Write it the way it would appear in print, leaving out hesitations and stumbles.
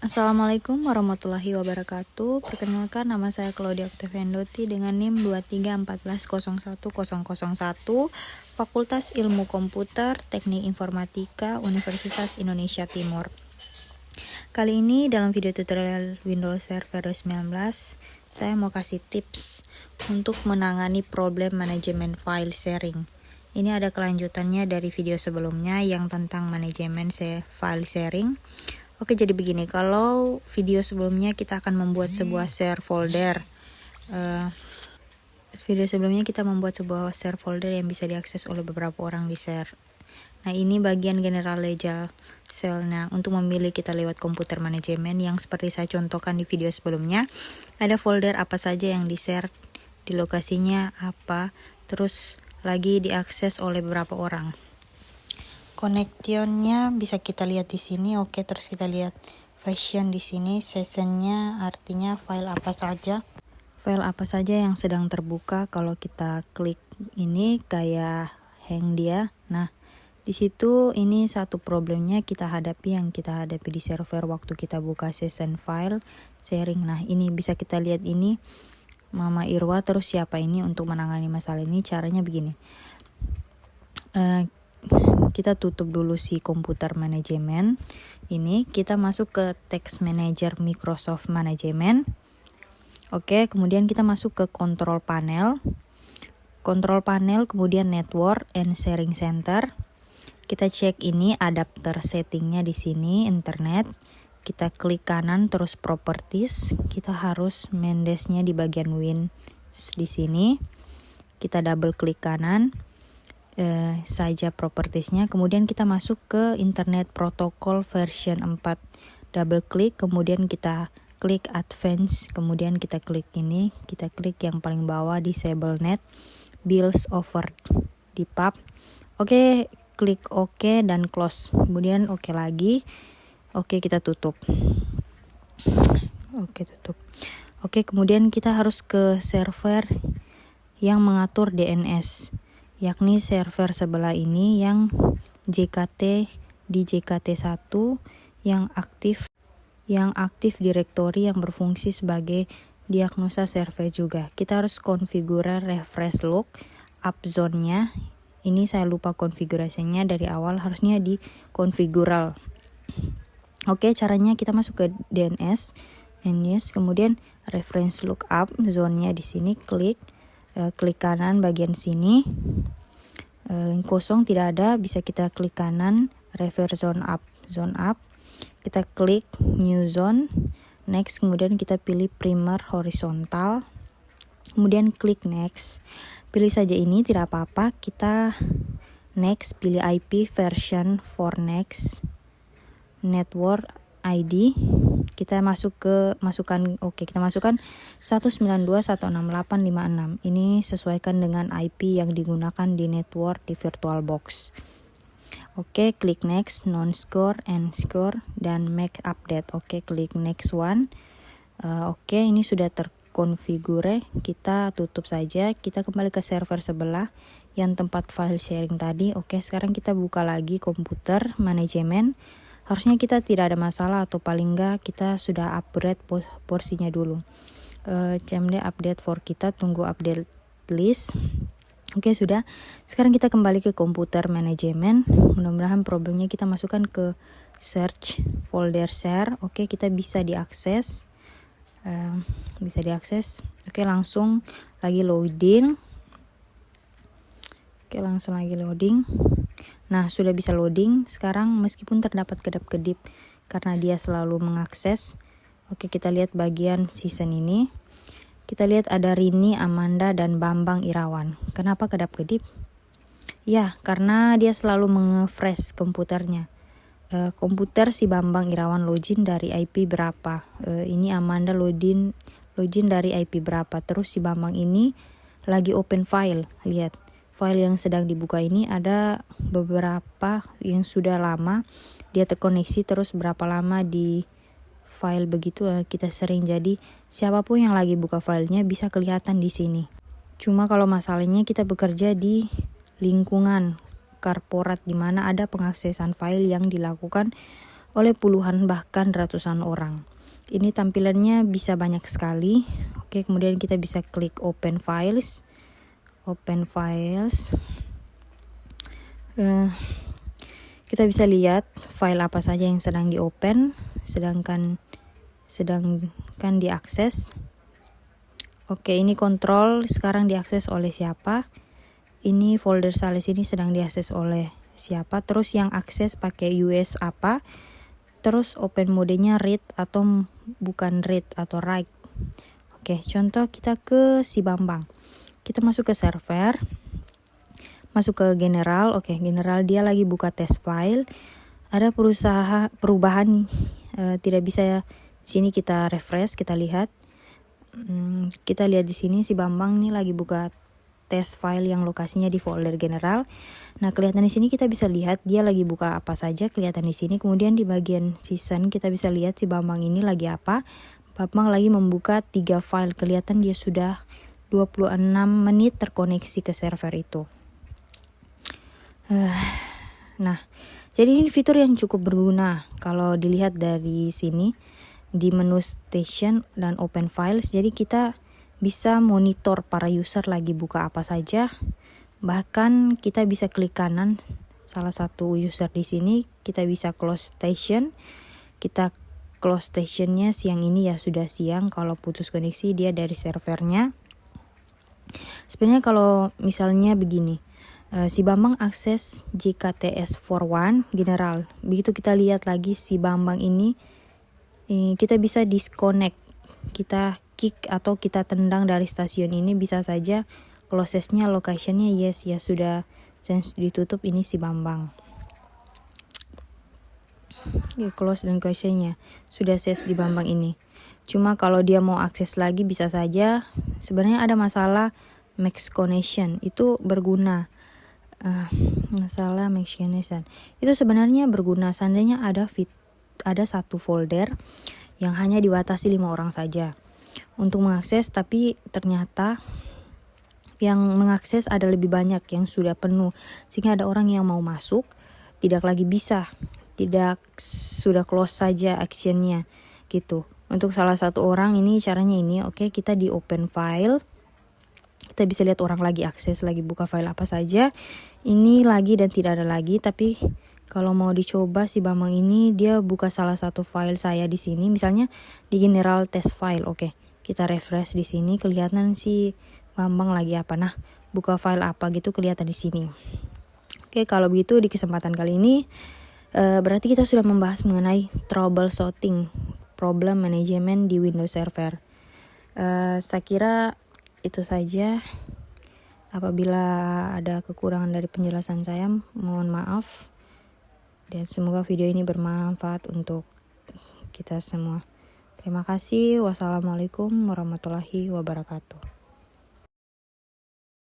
Assalamualaikum warahmatullahi wabarakatuh. Perkenalkan, nama saya Claudia Octaviandoti dengan NIM 2314010001, Fakultas Ilmu Komputer, Teknik Informatika, Universitas Indonesia Timur. Kali ini dalam video tutorial Windows Server 19, saya mau kasih tips untuk menangani problem manajemen file sharing. Ini ada kelanjutannya dari video sebelumnya yang tentang manajemen file sharing. Oke, jadi begini, kalau video sebelumnya kita akan membuat sebuah share folder. Video sebelumnya kita membuat sebuah share folder yang bisa diakses oleh beberapa orang di share. Nah, ini bagian general legend cell-nya. Untuk memilih kita lewat komputer manajemen yang seperti saya contohkan di video sebelumnya. Ada folder apa saja yang di-share, di lokasinya apa, terus lagi diakses oleh beberapa orang. Connectionnya bisa kita lihat di sini. Oke, terus kita lihat version di sini. Sessionnya artinya file apa saja yang sedang terbuka. Kalau kita klik ini kayak hang dia. Nah, di situ ini satu problemnya kita hadapi di server waktu kita buka session file sharing. Nah, ini bisa kita lihat ini Mama Irwa, terus siapa ini untuk menangani masalah ini. Caranya begini. Kita tutup dulu si komputer manajemen ini, kita masuk ke text manager Microsoft Management. Oke, kemudian kita masuk ke control panel, kemudian network and sharing center. Kita cek ini adapter settingnya di sini, internet. Kita klik kanan terus properties, kita harus mendesnya di bagian Win di sini. Kita double klik kanan saja propertiesnya, kemudian kita masuk ke internet protocol version 4, double klik, kemudian kita klik advance, kemudian kita klik ini, kita klik yang paling bawah disable net bills over di pub. Oke, klik OK dan close, kemudian OK lagi. Oke, kita tutup. Oke, kemudian kita harus ke server yang mengatur DNS, yakni server sebelah ini yang JKT di JKT1 yang aktif direktori yang berfungsi sebagai diagnosa server juga. Kita harus konfigurasi refresh look up zone-nya. Ini saya lupa konfigurasinya dari awal, harusnya di konfigural. Oke, caranya kita masuk ke DNS, kemudian reference lookup zone-nya di sini, klik kanan bagian sini. Kosong tidak ada, bisa kita klik kanan reverse zone up. Kita klik new zone, next, kemudian kita pilih primer horizontal, kemudian klik next. Pilih saja ini, tidak apa-apa. Kita next, pilih IP version for next, network ID. Kita masukkan 192.168.56. Ini sesuaikan dengan IP yang digunakan di network di VirtualBox. Oke, klik next, non-score and score dan make update. Oke, klik next one. Oke, ini sudah terkonfigure. Kita tutup saja. Kita kembali ke server sebelah yang tempat file sharing tadi. Oke, sekarang kita buka lagi komputer manajemen. Harusnya kita tidak ada masalah, atau paling enggak kita sudah upgrade porsinya dulu. CMD update for kita, tunggu update list. Oke, sudah. Sekarang kita kembali ke komputer manajemen. Mudah-mudahan problemnya kita masukkan ke search folder share. Oke, kita bisa diakses. Oke, langsung lagi loading. Nah, sudah bisa loading. Sekarang meskipun terdapat kedap-kedip karena dia selalu mengakses. Oke, kita lihat bagian season ini. Kita lihat ada Rini, Amanda, dan Bambang Irawan. Kenapa kedap-kedip? Ya, karena dia selalu menge-fresh komputernya. Komputer si Bambang Irawan login dari IP berapa. Ini Amanda login dari IP berapa. Terus si Bambang ini lagi open file. Lihat. File yang sedang dibuka ini ada beberapa yang sudah lama dia terkoneksi, terus berapa lama di file begitu kita sering, jadi siapapun yang lagi buka filenya bisa kelihatan di sini. Cuma kalau masalahnya kita bekerja di lingkungan korporat di mana ada pengaksesan file yang dilakukan oleh puluhan bahkan ratusan orang. Ini tampilannya bisa banyak sekali. Oke, kemudian kita bisa klik open files. Kita bisa lihat file apa saja yang sedang di open, sedangkan diakses. Oke, ini kontrol sekarang diakses oleh siapa. Ini folder Sales ini sedang diakses oleh siapa. Terus yang akses pakai US apa. Terus open modenya read atau bukan read atau write. Oke, contoh kita ke si Bambang. Kita masuk ke server. Masuk ke general. Oke, general dia lagi buka test file. Ada perubahan tidak bisa. Sini kita refresh, kita lihat. Kita lihat di sini si Bambang nih lagi buka test file yang lokasinya di folder general. Nah, kelihatan di sini kita bisa lihat dia lagi buka apa saja, kelihatan di sini. Kemudian di bagian season kita bisa lihat si Bambang ini lagi apa. Bambang lagi membuka 3 file, kelihatan dia sudah 26 menit terkoneksi ke server itu. Nah, jadi ini fitur yang cukup berguna kalau dilihat dari sini di menu station dan open files. Jadi kita bisa monitor para user lagi buka apa saja. Bahkan kita bisa klik kanan salah satu user di sini, kita bisa close station. Kita close stationnya siang ini ya, sudah siang. Kalau putus koneksi dia dari servernya. Sebenarnya kalau misalnya begini, si Bambang akses JKTS41 general. Begitu kita lihat lagi si Bambang ini, kita bisa disconnect, kita kick atau kita tendang dari stasiun ini, bisa saja closesnya, locationnya yes ya sudah sense ditutup. Ini si Bambang close dan locationnya sudah sense di Bambang ini. Cuma kalau dia mau akses lagi bisa saja. Sebenarnya ada masalah max connection, itu berguna. Masalah max connection itu sebenarnya berguna seandainya ada satu folder yang hanya dibatasi 5 orang saja untuk mengakses, tapi ternyata yang mengakses ada lebih banyak yang sudah penuh, sehingga ada orang yang mau masuk tidak lagi bisa, sudah close saja actionnya gitu. Untuk salah satu orang ini caranya ini. Oke, kita di open file, kita bisa lihat orang lagi akses, lagi buka file apa saja. Ini lagi dan tidak ada lagi. Tapi kalau mau dicoba si Bambang ini, dia buka salah satu file saya di sini, misalnya di general test file. Oke, kita refresh di sini, kelihatan si Bambang lagi apa. Nah, buka file apa gitu kelihatan di sini. Oke, kalau begitu di kesempatan kali ini berarti kita sudah membahas mengenai troubleshooting, problem management di Windows Server. Saya kira itu saja. Apabila ada kekurangan dari penjelasan saya, mohon maaf. Dan semoga video ini bermanfaat untuk kita semua. Terima kasih. Wassalamualaikum warahmatullahi wabarakatuh.